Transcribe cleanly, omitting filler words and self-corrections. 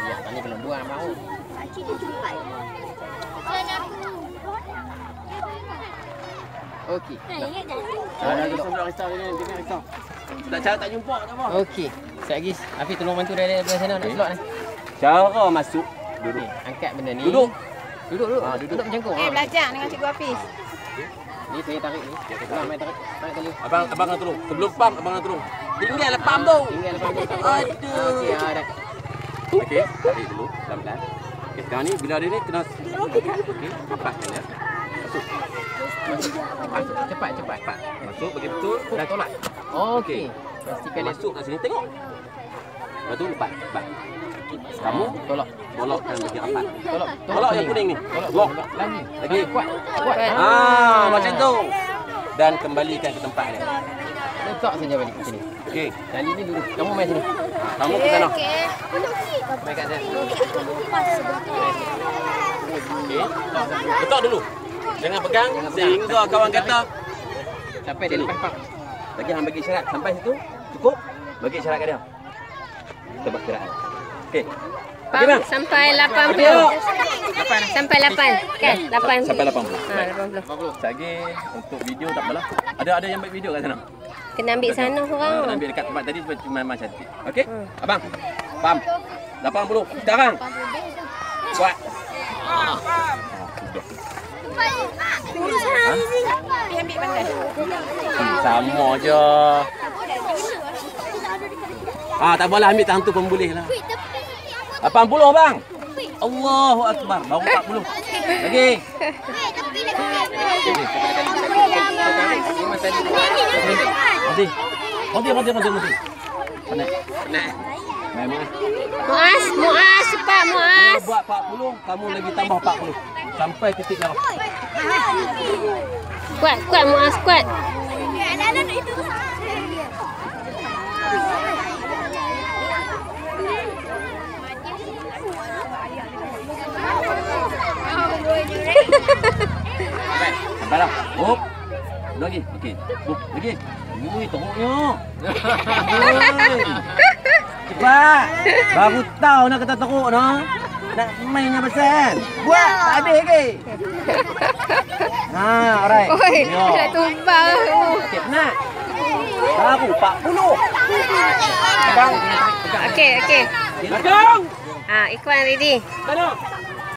Ayah tadi belum buang mau. Okey. Tak jumpa tak apa. Okey. Sekejap lagi Hafiz tolong bantu dari sana nak slot ni. Cara masuk duduk. Angkat benda ni. Duduk. Duduk. Duduk mencangkung. Belajar dengan Cikgu Hafiz. Ni saya tarik ni. Mai tarik. Tarik tali. Abang nak tolong. Sebelum pam abang nak tolong. Tinggal pam tu. Tinggal pam tu. Aduh. Okey, dah. Okey, tarik dulu pelan-pelan. Okey, sekarang ni bila dia ni kena okey, cepatkan ya. Masuk. Cepat. Masuk bagi betul dan tolak. Okey. Pastikan dia Masuk kat sini tengok. Lepas tu lepas. Kamu tolakkan bagi rapat. Tolak yang kuning ni. Lock. Lagi kuat. Macam tu. Dan kembalikan ke tempat dia. Letak saja balik ke sini. Okey. Tali ni dulu. Kamu main sini. Kamu ke sana. Main kat sana. Okey. Letak dulu. Jangan pegang sehingga kawan kata sampai dia lepas pam. lagi hang bagi syarat sampai situ cukup. Bagi syarat kat dia. Kita buat kiraan. Okey. Pam sampai 80. Sampai 8 kan? 8. Sampai 80. Ha, 80. Lagi untuk video tak apalah. Ada yang buat video kat sana. Kena ambil sana korang. Kena ambil dekat tempat tadi memang cantik. Okey? Abang. Pam. 80. Sekarang. Kuat. Ambil pandai. Sama je. Tak apalah ambil tangan tu pun boleh lah. 80 bang. Allahu Akbar. Baru 40. Lagi. Nanti. Nak. Muaz, cepat Muaz. Dia buat 40, kamu lagi tambah 40. Sampai titik darah. Kuat Muaz, kuat. Sampai dah. Hop. Lagi. Okey. Lagi. Ui, teruknya. Cepat. Baru tahu nak kata teruk noh. Nak mainnya pesan. Buat tak habis ke? Alright. Oi, nak tumbang. Okey, penat. Baru 40. Pegang. Okey. Pegang. Ikhwan ready. Sana.